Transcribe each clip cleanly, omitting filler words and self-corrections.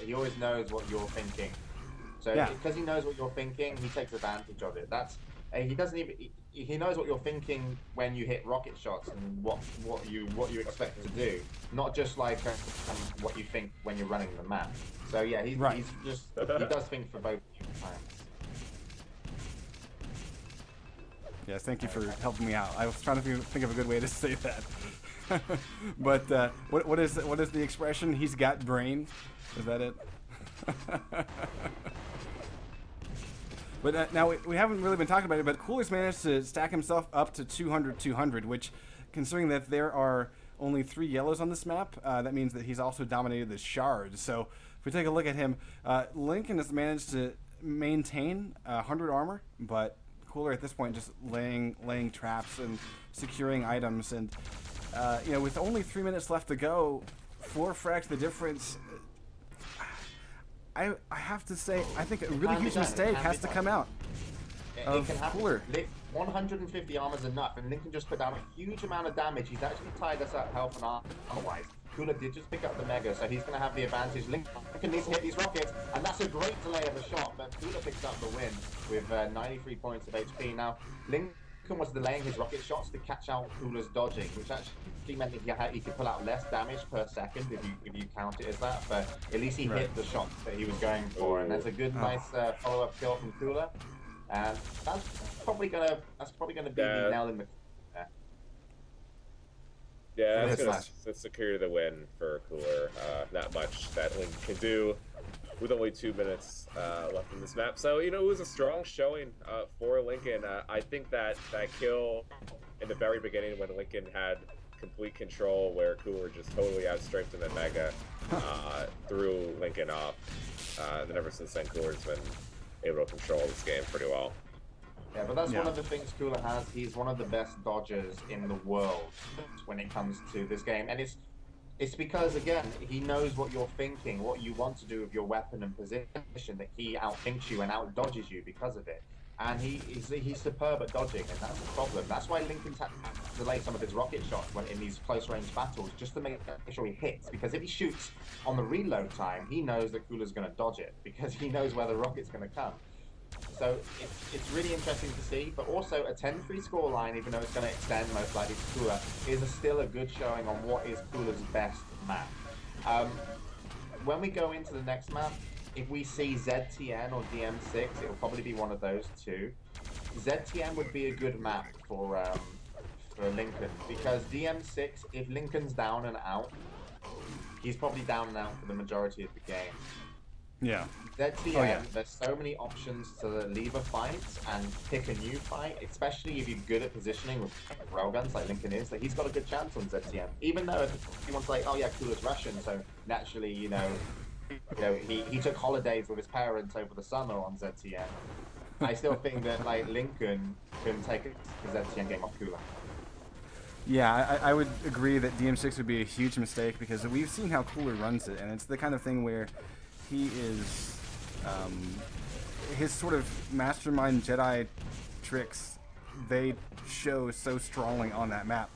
he always knows what you're thinking. So Yeah, because he knows what you're thinking, he takes advantage of it. He doesn't even he knows what you're thinking when you hit rocket shots and what you expect to do, not just like what you think when you're running the map. So yeah, right. he's just he does think for both times. Yes, thank you for helping me out. I was trying to think of a good way to say that. But what is the expression? He's got brain. Is that it? But now we haven't really been talking about it. But Cooler's managed to stack himself up to 200, which, considering that there are only 3 yellows on this map, that means that he's also dominated the shards. So if we take a look at him, Lincoln has managed to maintain 100 armor, but Cooler at this point just laying traps and securing items, and with only 3 minutes left to go, 4 frags the difference. I have to say, I think a really huge mistake has to come out of Cooler. 150 armor is enough, and Lincoln just put down a huge amount of damage. He's actually tied us up health and armor-wise. Cooler did just pick up the Mega, so he's going to have the advantage. Lincoln needs to hit these rockets, and that's a great delay of a shot, but Cooler picks up the win with 93 points of HP. Now, Lincoln was delaying his rocket shots to catch out Cooler's dodging, which actually meant that he could pull out less damage per second if you count it as that, but at least he hit the shot that he was going for, and there's a good, nice follow-up kill from Cooler. And that's probably gonna be the nail in the coffin. Yeah, that's gonna secure the win for Cooler. Not much that Link can do with only 2 minutes left in this map. So, it was a strong showing for Lincoln. I think that kill in the very beginning when Lincoln had complete control, where Cooler just totally outstriped him at Mega, threw Lincoln off. Then ever since then, Cooler's been able to control this game pretty well. Yeah, but that's one of the things Cooler has. He's one of the best dodgers in the world when it comes to this game, and it's because, again, he knows what you're thinking, what you want to do with your weapon and position, that he outthinks you and outdodges you because of it. And he's superb at dodging, and that's the problem. That's why Lincoln's had to delay some of his rocket shots when in these close-range battles, just to make sure he hits. Because if he shoots on the reload time, he knows that Cooler's going to dodge it, because he knows where the rocket's going to come. So it's really interesting to see, but also a 10-3 scoreline, even though it's going to extend most likely to Cooler, is still a good showing on what is Cooler's best map. When we go into the next map, if we see ZTN or DM6, it'll probably be one of those two. ZTN would be a good map for Lincoln, because DM6, if Lincoln's down and out, he's probably down and out for the majority of the game. Yeah. ZTN, there's so many options to leave a fight and pick a new fight, especially if you're good at positioning with railguns like Lincoln is, that he's got a good chance on ZTN. Even though if anyone's like, oh yeah, Cooler's Russian, so naturally, he took holidays with his parents over the summer on ZTN. I still think that Lincoln can take a ZTN game off Cooler. Yeah, I would agree that DM6 would be a huge mistake, because we've seen how Cooler runs it, and it's the kind of thing where he is his sort of mastermind Jedi tricks, they show so strongly on that map.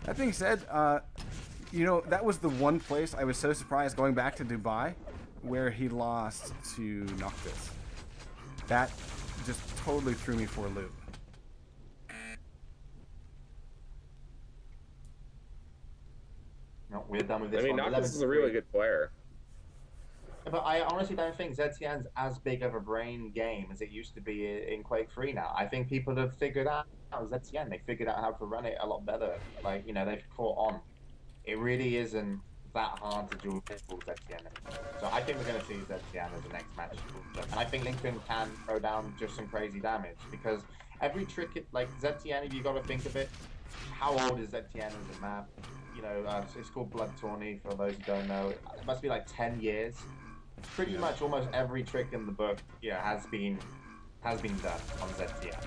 That being said, that was the one place I was so surprised going back to Dubai, where he lost to Noctis. That just totally threw me for a loop. No, we're done with this one. Noctis is a really good player. But I honestly don't think ZTN's as big of a brain game as it used to be in Quake 3 now. I think people have figured out ZTN. They figured out how to run it a lot better. They've caught on. It really isn't that hard to do ZTN anymore. So I think we're going to see ZTN as the next match. And I think Lincoln can throw down just some crazy damage, because every trick, like ZTN, if you got to think of it, how old is ZTN as a map? It's called Blood Tourney, for those who don't know. It must be like 10 years. Pretty much almost every trick in the book has been done on ZTN.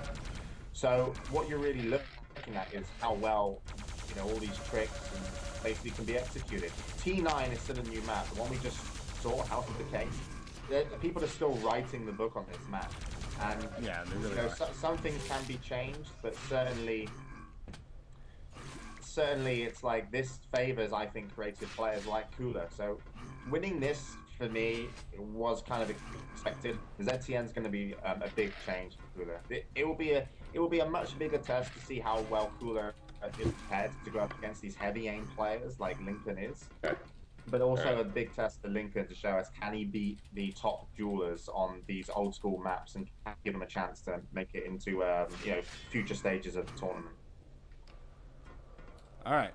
So what you're really looking at is how well all these tricks and basically can be executed. T9 is still a new map. The one we just saw, House of Decay. People are still writing the book on this map, and they really are. Some things can be changed, but certainly it's like this favors, I think, creative players like Cooler. So winning this for me, it was kind of expected. ZTN's going to be a big change for Cooler. It will be a much bigger test to see how well Cooler is prepared to go up against these heavy aim players like Lincoln is. But also a big test for Lincoln to show us, can he beat the top duelers on these old school maps and give him a chance to make it into you know, future stages of the tournament. All right.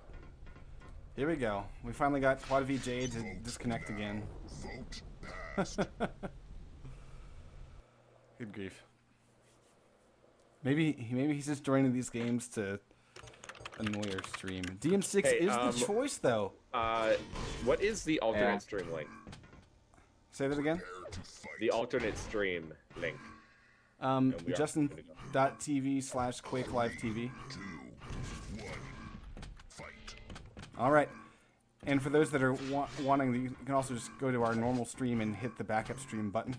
Here we go. We finally got Quad V Jade to disconnect again. Good grief. Maybe he's just joining these games to annoy our stream. DM6 is the choice, though. What is the alternate stream link? Say that again? The alternate stream link. Justin.tv/QuakeLiveTV. All right. And for those that are wanting, you can also just go to our normal stream and hit the backup stream button.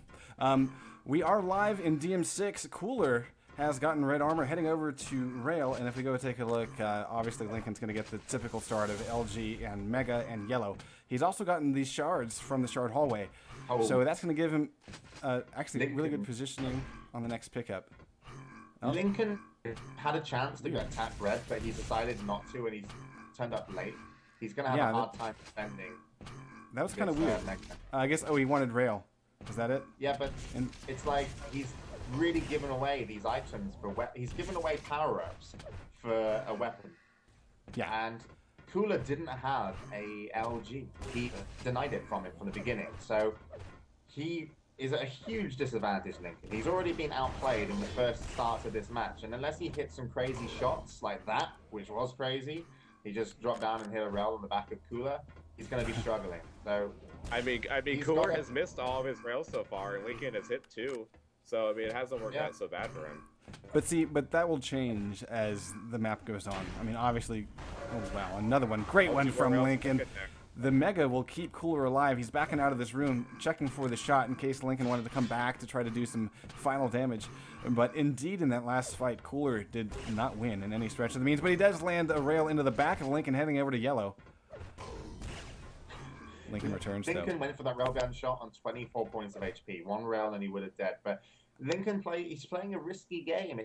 We are live in DM6. Cooler has gotten red armor, heading over to Rail, and if we go take a look, obviously Lincoln's going to get the typical start of LG and Mega and Yellow. He's also gotten these shards from the shard hallway, so that's going to give him actually Lincoln, really good positioning on the next pickup. Lincoln had a chance to get tap red, but he decided not to, and he's turned up late. He's going to have a hard time defending. That was kind of weird. I guess, he wanted Rail. Is that it? Yeah, but it's like he's really giving away these items for he's giving away power-ups for a weapon. Yeah. And Cooler didn't have a LG. He denied it from him from the beginning. So he is at a huge disadvantage, Lincoln. He's already been outplayed in the first start of this match, and unless he hits some crazy shots like that, which was crazy, he just dropped down and hit a rail on the back of Cooler, he's going to be struggling. So I mean, Cooler has missed all of his rails so far, and Lincoln has hit 2. So I mean, it hasn't worked out so bad for him. But that will change as the map goes on. I mean, obviously, oh wow, another one, great one from Lincoln. The Mega will keep Cooler alive. He's backing out of this room, checking for the shot in case Lincoln wanted to come back to try to do some final damage. But indeed, in that last fight, Cooler did not win in any stretch of the means. But he does land a rail into the back of Lincoln, heading over to Yellow. Lincoln returns, Lincoln went for that railgun shot on 24 points of HP. One rail and he would have dead. But Lincoln he's playing a risky game.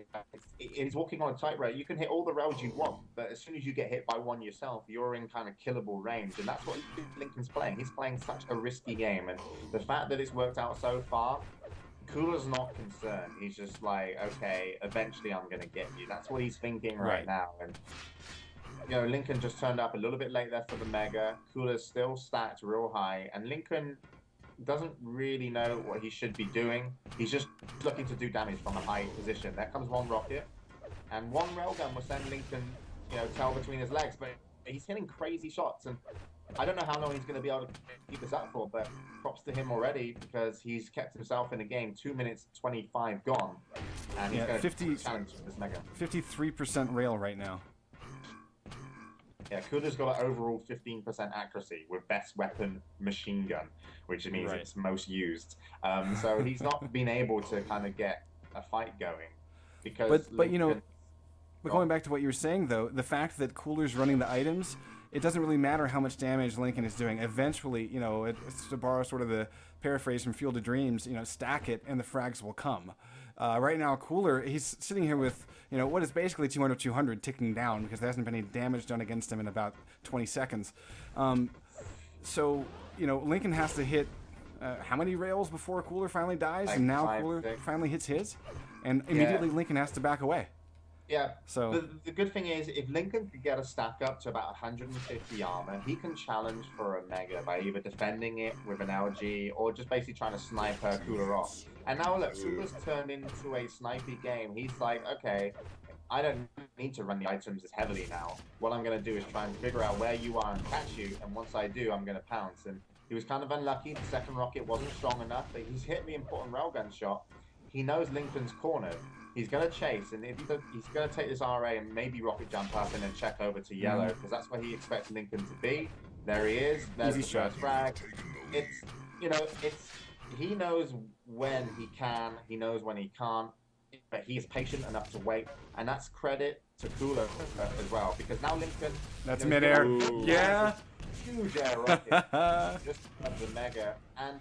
He's walking on a tight rail. You can hit all the rails you want, but as soon as you get hit by one yourself, you're in kind of killable range. And that's what Lincoln's playing. He's playing such a risky game. And the fact that it's worked out so far, Cooler's not concerned. He's just like, okay, eventually I'm going to get you. That's what he's thinking right now. And you know, Lincoln just turned up a little bit late there for the Mega. Cooler's still stacked real high, and Lincoln doesn't really know what he should be doing. He's just looking to do damage from a high position. There comes one rocket, and one railgun will send Lincoln, you know, tail between his legs, but he's hitting crazy shots, and I don't know how long he's going to be able to keep this up for, but props to him already because he's kept himself in the game. 2 minutes 25 gone, and he's going to challenge this Mega. 53% rail right now. Yeah, Cooler's got an overall 15% accuracy with best weapon machine gun, which means it's most used. So he's not been able to kind of get a fight going because. But you know, but going back to what you were saying though, the fact that Cooler's running the items, it doesn't really matter how much damage Lincoln is doing. Eventually, you know, it's to borrow sort of the paraphrase from Field of Dreams, you know, stack it and the frags will come. Right now, Cooler, he's sitting here with, you know, what is basically 200 ticking down because there hasn't been any damage done against him in about 20 seconds. So, you know, Lincoln has to hit how many rails before Cooler finally dies? Like and now Cooler finally hits his, and immediately Lincoln has to back away. Yeah. So the good thing is, if Lincoln could get a stack up to about 150 armor, he can challenge for a Mega by either defending it with an LG or just basically trying to snipe her Cooler off. And now look, Cooler's turned into a snipey game. He's like, okay, I don't need to run the items as heavily now. What I'm going to do is try and figure out where you are and catch you, and once I do, I'm going to pounce. And he was kind of unlucky. The second rocket wasn't strong enough, but he's hit the important railgun shot. He knows Lincoln's cornered. He's going to chase, and if he's going to take this RA and maybe rocket jump up and then check over to Yellow, because that's where he expects Lincoln to be. There he is. There's the first frag. It's, you know, he knows when he can, he knows when he can't, but he's patient enough to wait, and that's credit to Cooler as well, because now Lincoln... That's midair. Yeah. huge air rocket just above the Mega, and